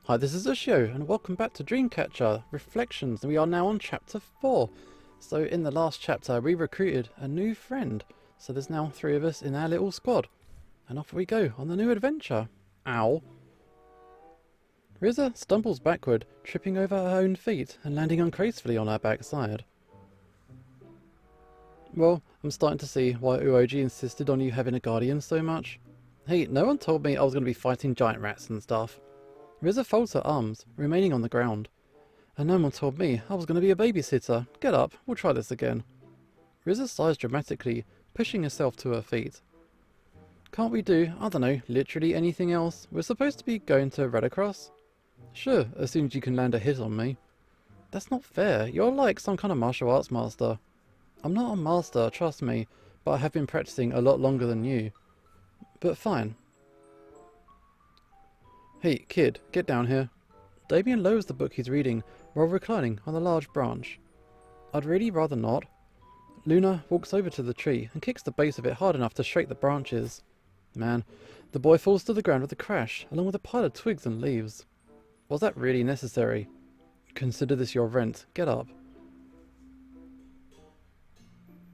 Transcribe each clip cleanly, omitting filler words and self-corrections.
Hi, this is Ushio, and welcome back to DreamCatcher Reflections. We are now on chapter 4. So in the last chapter we recruited a new friend. So there's now 3 of us in our little squad. And off we go on the new adventure. Ow. Riza stumbles backward, tripping over her own feet and landing ungracefully on her backside. Well, I'm starting to see why Uoji insisted on you having a guardian so much. Hey, no one told me I was going to be fighting giant rats and stuff. Riza folds her arms, remaining on the ground. And no one told me I was going to be a babysitter. Get up, we'll try this again. Riza sighs dramatically, pushing herself to her feet. Can't we do, I don't know, literally anything else? We're supposed to be going to Redacross? Sure, as soon as you can land a hit on me. That's not fair, you're like some kind of martial arts master. I'm not a master, trust me, but I have been practicing a lot longer than you. But fine. Hey, kid, get down here. Damien lowers the book he's reading while reclining on a large branch. I'd really rather not. Luna walks over to the tree and kicks the base of it hard enough to shake the branches. Man, the boy falls to the ground with a crash, along with a pile of twigs and leaves. Was that really necessary? Consider this your rent. Get up.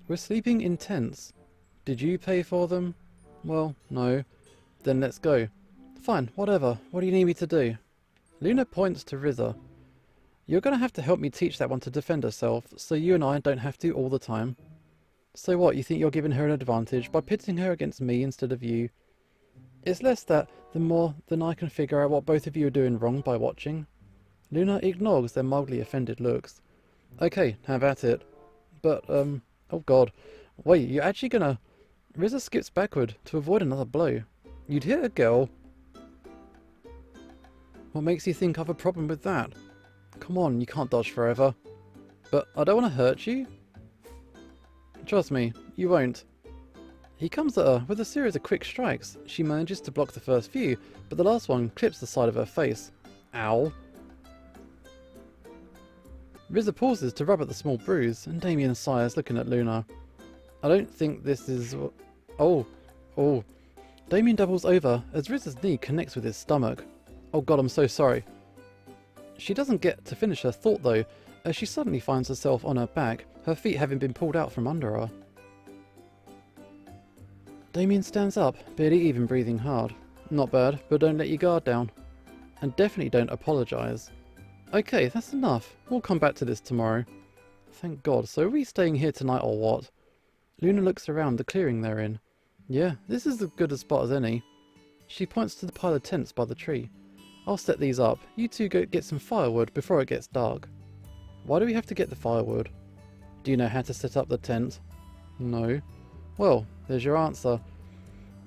We're sleeping in tents. Did you pay for them? Well, no. Then let's go. Fine, whatever. What do you need me to do? Luna points to Riza. You're going to have to help me teach that one to defend herself, so you and I don't have to all the time. So what, you think you're giving her an advantage by pitting her against me instead of you? It's less that, the more than I can figure out what both of you are doing wrong by watching. Luna ignores their mildly offended looks. Okay, have at it. But, oh god. Wait, you're actually gonna... Riza skips backward to avoid another blow. You'd hit a girl? What makes you think I've a problem with that? Come on, you can't dodge forever. But I don't want to hurt you. Trust me, you won't. He comes at her with a series of quick strikes. She manages to block the first few, but the last one clips the side of her face. Ow. Riza pauses to rub at the small bruise, and Damien sighs, looking at Luna. I don't think this is... Oh. Damien doubles over as Riza's knee connects with his stomach. Oh god, I'm so sorry. She doesn't get to finish her thought though, as she suddenly finds herself on her back, her feet having been pulled out from under her. Damien stands up, barely even breathing hard. Not bad, but don't let your guard down. And definitely don't apologise. Okay, that's enough. We'll come back to this tomorrow. Thank god, so are we staying here tonight or what? Luna looks around the clearing they're in. Yeah, this is as good a spot as any. She points to the pile of tents by the tree. I'll set these up. You two go get some firewood before it gets dark. Why do we have to get the firewood? Do you know how to set up the tent? No. Well, there's your answer.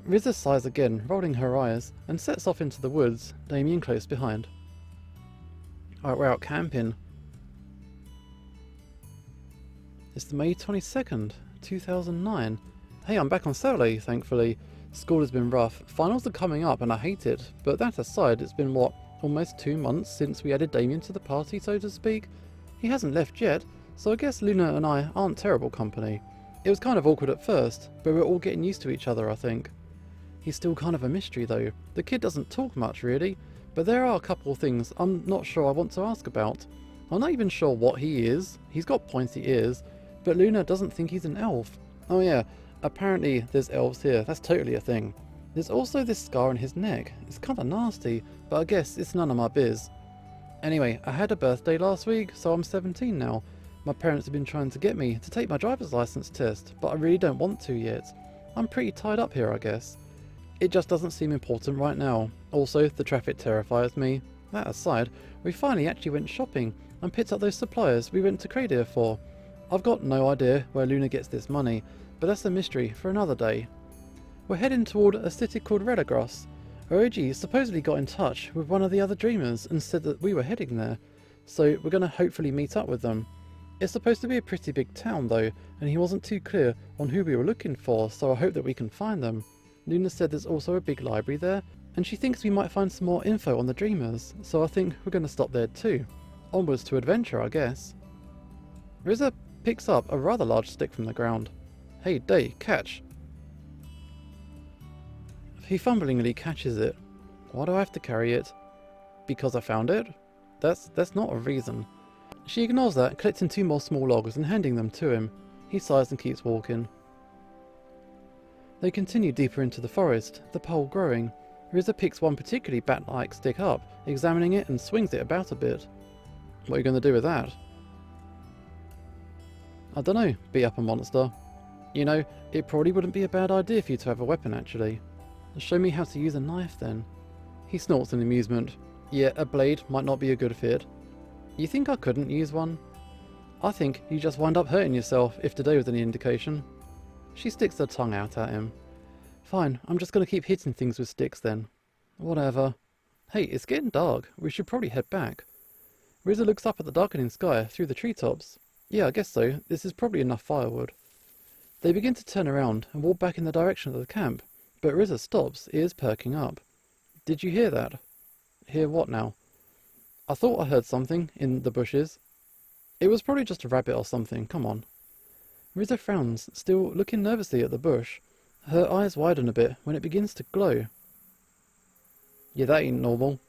Riza sighs again, rolling her eyes, and sets off into the woods, Damien close behind. Alright, we're out camping. It's the May 22nd, 2009. Hey, I'm back on Saturday, thankfully. School has been rough. Finals are coming up and I hate it, but that aside, it's been what, almost 2 months since we added Damien to the party, so to speak? He hasn't left yet, so I guess Luna and I aren't terrible company. It was kind of awkward at first, but we're all getting used to each other, I think. He's still kind of a mystery though. The kid doesn't talk much really, but there are a couple of things I'm not sure I want to ask about. I'm not even sure what he is. He's got pointy ears, but Luna doesn't think he's an elf. Oh yeah. Apparently there's elves here, that's totally a thing. There's also this scar on his neck. It's kinda nasty, but I guess it's none of my biz. Anyway, I had a birthday last week, so I'm 17 now. My parents have been trying to get me to take my driver's license test, but I really don't want to yet. I'm pretty tied up here, I guess. It just doesn't seem important right now. Also, the traffic terrifies me. That aside, we finally actually went shopping and picked up those suppliers we went to Kradir for. I've got no idea where Luna gets this money, but that's a mystery for another day. We're heading toward a city called Redacross. Oroji supposedly got in touch with one of the other dreamers and said that we were heading there, so we're going to hopefully meet up with them. It's supposed to be a pretty big town though, and he wasn't too clear on who we were looking for, so I hope that we can find them. Luna said there's also a big library there, and she thinks we might find some more info on the dreamers, so I think we're going to stop there too. Onwards to adventure, I guess. Riza picks up a rather large stick from the ground. Hey, Day, catch! He fumblingly catches it. Why do I have to carry it? Because I found it? That's not a reason. She ignores that, collecting 2 more small logs and handing them to him. He sighs and keeps walking. They continue deeper into the forest, the pole growing. Riza picks one particularly bat-like stick up, examining it and swings it about a bit. What are you going to do with that? I don't know, beat up a monster. You know, it probably wouldn't be a bad idea for you to have a weapon actually. Show me how to use a knife then. He snorts in amusement. Yeah, a blade might not be a good fit. You think I couldn't use one? I think you just wind up hurting yourself if today was any indication. She sticks her tongue out at him. Fine, I'm just going to keep hitting things with sticks then. Whatever. Hey, it's getting dark. We should probably head back. Riza looks up at the darkening sky through the treetops. Yeah, I guess so. This is probably enough firewood. They begin to turn around and walk back in the direction of the camp, but Riza stops, ears perking up. Did you hear that? Hear what now? I thought I heard something in the bushes. It was probably just a rabbit or something, come on. Riza frowns, still looking nervously at the bush. Her eyes widen a bit when it begins to glow. Yeah, that ain't normal.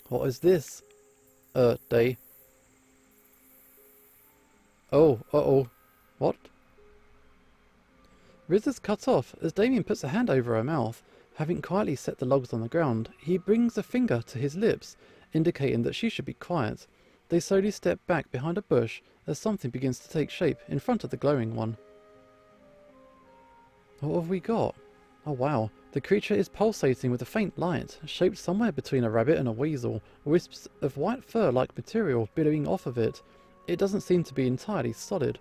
What is this? Day. Oh, uh-oh. What? Riza's cut off as Damien puts a hand over her mouth. Having quietly set the logs on the ground, he brings a finger to his lips, indicating that she should be quiet. They slowly step back behind a bush as something begins to take shape in front of the glowing one. What have we got? Oh wow, the creature is pulsating with a faint light, shaped somewhere between a rabbit and a weasel, wisps of white fur-like material billowing off of it. It doesn't seem to be entirely solid.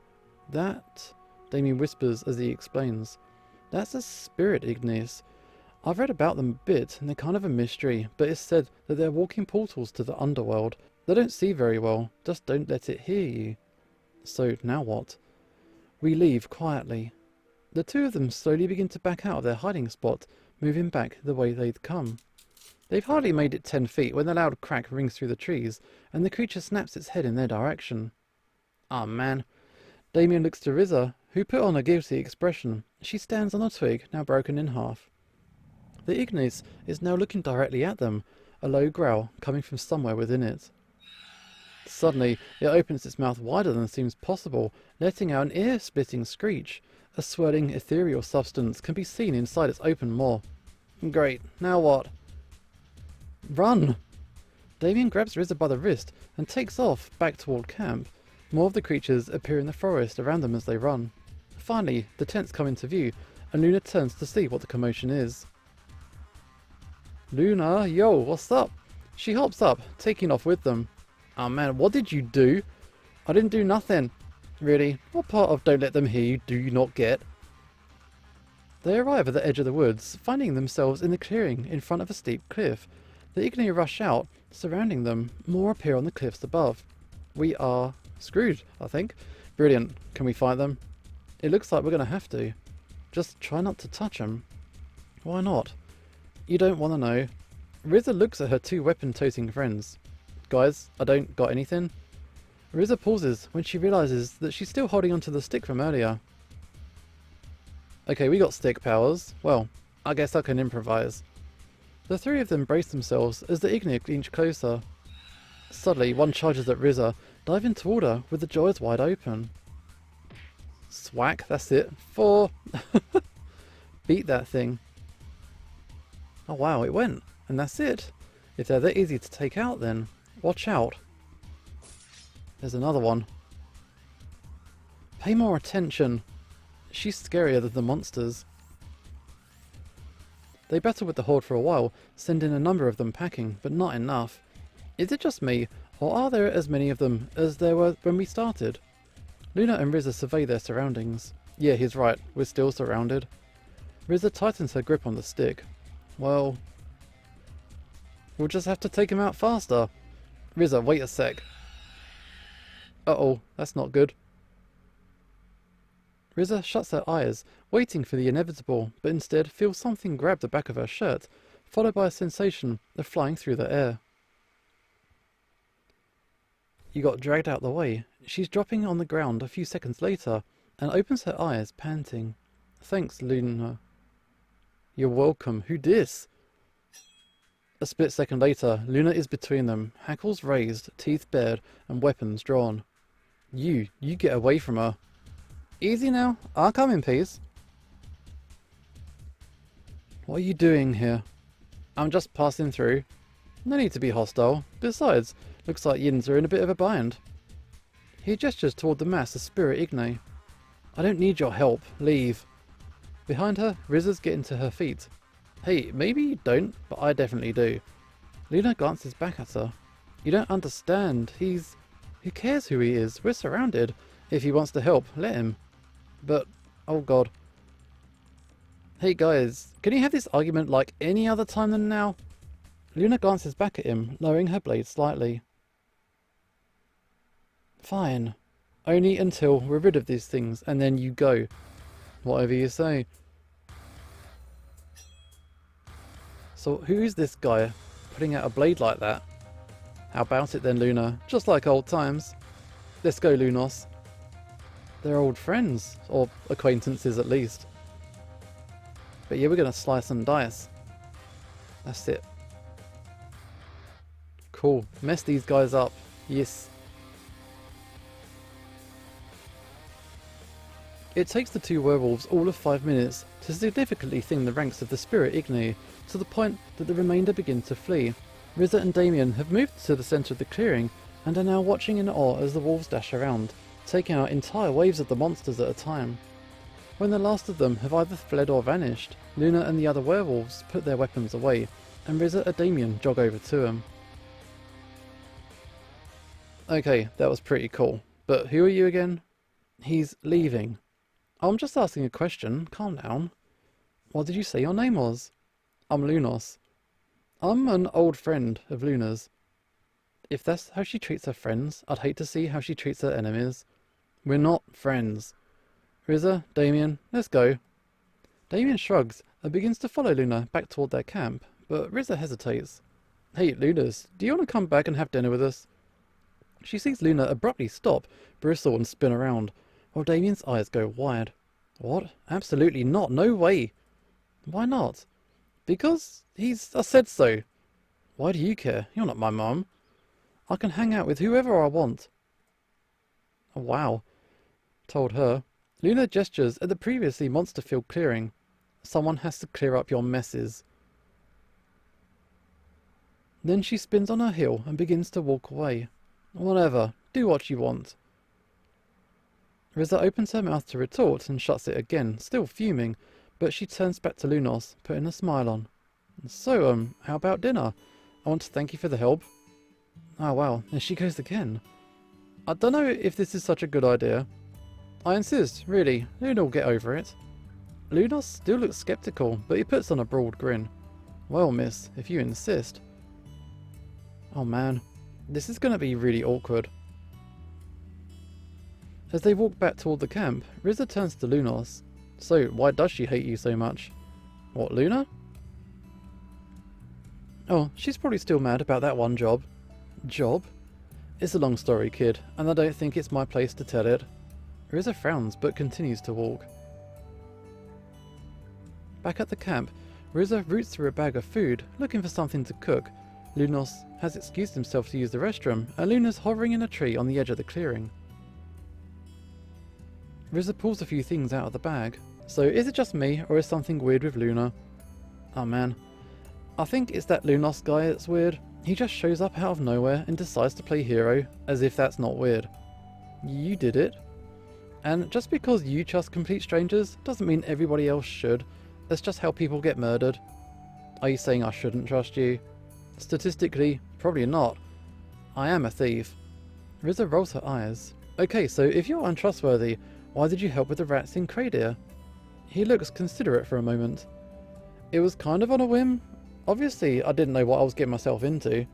That, Damien whispers as he explains, that's a spirit, Ignis. I've read about them a bit, and they're kind of a mystery, but it's said that they're walking portals to the underworld. They don't see very well, just don't let it hear you. So, now what? We leave quietly. The two of them slowly begin to back out of their hiding spot, moving back the way they'd come. They've hardly made it 10 feet when a loud crack rings through the trees, and the creature snaps its head in their direction. Ah, man. Damien looks to Riza, who put on a guilty expression. She stands on a twig, now broken in half. The Ignis is now looking directly at them, a low growl coming from somewhere within it. Suddenly, it opens its mouth wider than seems possible, letting out an ear-splitting screech. A swirling, ethereal substance can be seen inside its open maw. Great, now what? Run! Damien grabs Riza by the wrist and takes off back toward camp. More of the creatures appear in the forest around them as they run. Finally, the tents come into view, and Luna turns to see what the commotion is. Luna, yo, what's up? She hops up, taking off with them. Oh man, what did you do? I didn't do nothing. Really? What part of don't let them hear you do you not get? They arrive at the edge of the woods, finding themselves in the clearing in front of a steep cliff. The Igni rush out, surrounding them. More appear on the cliffs above. We are screwed, I think. Brilliant. Can we fight them? It looks like we're going to have to. Just try not to touch them. Why not? You don't want to know. Riza looks at her 2 weapon-toting friends. Guys, I don't got anything. Riza pauses when she realises that she's still holding onto the stick from earlier. Okay, we got stick powers. Well, I guess I can improvise. The 3 of them brace themselves as the Igni inch closer. Suddenly, one charges at Riza, diving toward her with the jaws wide open. Swack, that's it. 4. Beat that thing. Oh wow, it went. And that's it. If they're that easy to take out then, watch out. There's another one. Pay more attention. She's scarier than the monsters. They battle with the horde for a while, sending a number of them packing, but not enough. Is it just me, or are there as many of them as there were when we started? Luna and Riza survey their surroundings. Yeah, he's right, we're still surrounded. Riza tightens her grip on the stick. Well, we'll just have to take him out faster. Riza, wait a sec. Uh-oh, that's not good. Riza shuts her eyes, waiting for the inevitable, but instead feels something grab the back of her shirt, followed by a sensation of flying through the air. You got dragged out the way. She's dropping on the ground a few seconds later, and opens her eyes, panting. Thanks, Luna. You're welcome. Who dis? A split second later, Luna is between them, hackles raised, teeth bared, and weapons drawn. You get away from her. Easy now, I'll come in peace. What are you doing here? I'm just passing through. No need to be hostile. Besides, looks like Yins are in a bit of a bind. He gestures toward the mass of Spirit Igni. I don't need your help. Leave. Behind her, Riza's getting to her feet. Hey, maybe you don't, but I definitely do. Luna glances back at her. You don't understand. Who cares who he is? We're surrounded. If he wants to help, let him. But, oh god. Hey guys, can you have this argument like any other time than now? Luna glances back at him, lowering her blade slightly. Fine. Only until we're rid of these things, and then you go. Whatever you say. So who is this guy, putting out a blade like that? How about it then, Luna? Just like old times. Let's go, Lunos. They're old friends, or acquaintances at least. But yeah, we're gonna slice and dice. That's it. Cool. Mess these guys up. Yes. It takes the two werewolves all of 5 minutes to significantly thin the ranks of the Spirit Igni, to the point that the remainder begin to flee. Riza and Damien have moved to the centre of the clearing and are now watching in awe as the wolves dash around, taking out entire waves of the monsters at a time. When the last of them have either fled or vanished, Luna and the other werewolves put their weapons away, and Riza and Damien jog over to them. Okay, that was pretty cool, but who are you again? He's leaving. I'm just asking a question, calm down. What did you say your name was? I'm Lunos. I'm an old friend of Luna's. If that's how she treats her friends, I'd hate to see how she treats her enemies. We're not friends. Riza, Damien, let's go. Damien shrugs and begins to follow Luna back toward their camp, but Riza hesitates. Hey, Lunas, do you want to come back and have dinner with us? She sees Luna abruptly stop, bristle and spin around, while Damien's eyes go wide. What? Absolutely not, no way. Why not? Because I said so. Why do you care? You're not my mum. I can hang out with whoever I want. Oh, wow. Told her. Luna gestures at the previously monster-filled clearing. Someone has to clear up your messes. Then she spins on her heel and begins to walk away. Whatever, do what you want. Riza opens her mouth to retort and shuts it again, still fuming, but she turns back to Lunos, putting a smile on. So, how about dinner? I want to thank you for the help. Oh wow, there she goes again. I don't know if this is such a good idea. I insist, really, Luna will get over it. Lunos still looks sceptical, but he puts on a broad grin. Well, miss, if you insist. Oh man, this is going to be really awkward. As they walk back toward the camp, Riza turns to Lunos. So, why does she hate you so much? What, Luna? Oh, she's probably still mad about that one job. Job? It's a long story, kid, and I don't think it's my place to tell it. Riza frowns, but continues to walk. Back at the camp, Riza roots through a bag of food, looking for something to cook. Lunos has excused himself to use the restroom, and Luna's hovering in a tree on the edge of the clearing. Riza pulls a few things out of the bag. So is it just me, or is something weird with Luna? Oh man. I think it's that Lunos guy that's weird. He just shows up out of nowhere and decides to play hero, as if that's not weird. You did it. And just because you trust complete strangers doesn't mean everybody else should. That's just how people get murdered. Are you saying I shouldn't trust you? Statistically, probably not. I am a thief. Riza rolls her eyes. Okay, so if you're untrustworthy, why did you help with the rats in Kradir? He looks considerate for a moment. It was kind of on a whim. Obviously, I didn't know what I was getting myself into.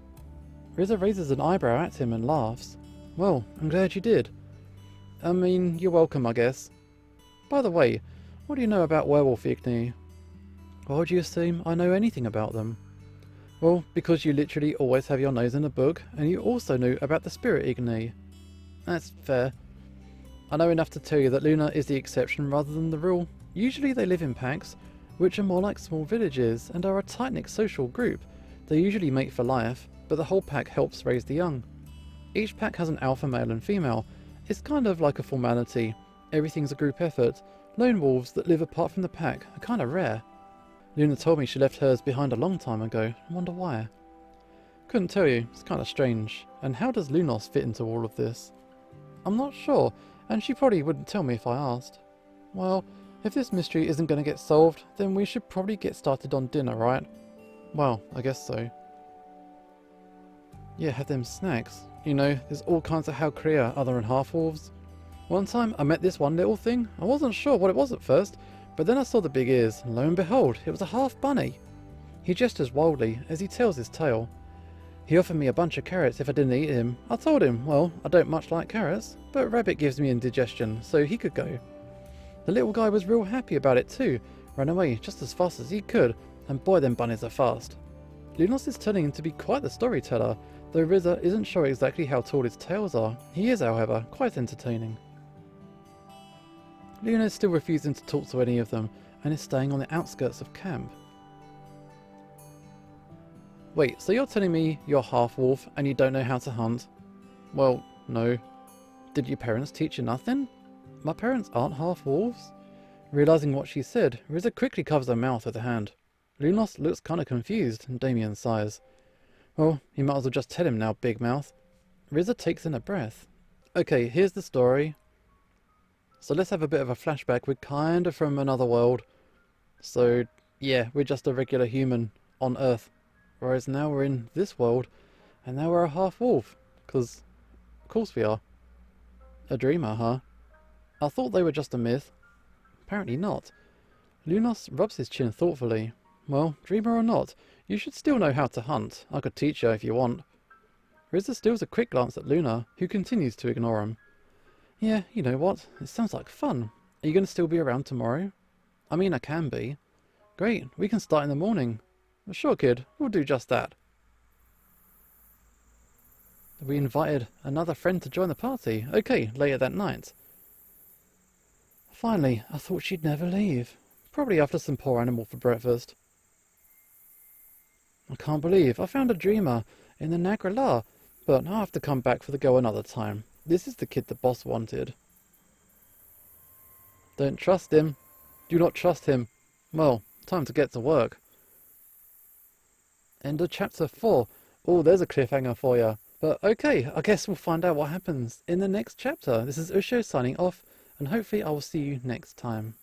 Riza raises an eyebrow at him and laughs. Well, I'm glad you did. I mean, you're welcome, I guess. By the way, what do you know about werewolf Igni? Why would you assume I know anything about them? Well, because you literally always have your nose in a book, and you also know about the Spirit Igni. That's fair. I know enough to tell you that Luna is the exception rather than the rule. Usually they live in packs, which are more like small villages and are a tight-knit social group, They usually mate for life, but the whole pack helps raise the young. Each pack has an alpha male and female. It's kind of like a formality. Everything's a group effort. Lone wolves that live apart from the pack are kind of rare. Luna told me she left hers behind a long time ago. I wonder why. Couldn't tell you, it's kind of strange. And how does Lunos fit into all of this? I'm not sure, and she probably wouldn't tell me if I asked. Well, if this mystery isn't going to get solved, then we should probably get started on dinner, right? Well, I guess so. Yeah, have them snacks. You know, there's all kinds of How Korea other than half-wolves. One time I met this one little thing. I wasn't sure what it was at first, but then I saw the big ears, and lo and behold, it was a half bunny. He gestures wildly as he tells his tale. He offered me a bunch of carrots if I didn't eat him. I told him, well, I don't much like carrots, but rabbit gives me indigestion, so he could go. The little guy was real happy about it too, ran away just as fast as he could, and boy them bunnies are fast. Lunos is turning to be quite the storyteller, though Riza isn't sure exactly how tall his tales are. He is, however, quite entertaining. Luna is still refusing to talk to any of them, and is staying on the outskirts of camp. Wait, so you're telling me you're half-wolf and you don't know how to hunt? Well, no. Did your parents teach you nothing? My parents aren't half-wolves? Realising what she said, Riza quickly covers her mouth with a hand. Lunos looks kinda confused, and Damien sighs. Well, you might as well just tell him now, big mouth. Riza takes in a breath. Okay, here's the story. So let's have a bit of a flashback. We're kinda from another world. So, yeah, we're just a regular human on Earth. Whereas now we're in this world, and now we're a half-wolf. 'Cause, of course we are. A dreamer, huh? I thought they were just a myth. Apparently not. Lunos rubs his chin thoughtfully. Well, dreamer or not, you should still know how to hunt. I could teach you if you want. Riza steals a quick glance at Luna, who continues to ignore him. Yeah, you know what? It sounds like fun. Are you going to still be around tomorrow? I mean, I can be. Great, we can start in the morning. Sure, kid, we'll do just that. We invited another friend to join the party. Okay, later that night. Finally, I thought she'd never leave. Probably after some poor animal for breakfast. I can't believe I found a dreamer in the Nagra, but I'll have to come back for the go another time. This is the kid the boss wanted. Don't trust him. Do not trust him. Well, time to get to work. End of chapter 4. Oh, there's a cliffhanger for you. But okay, I guess we'll find out what happens in the next chapter. This is Usho signing off, and hopefully I will see you next time.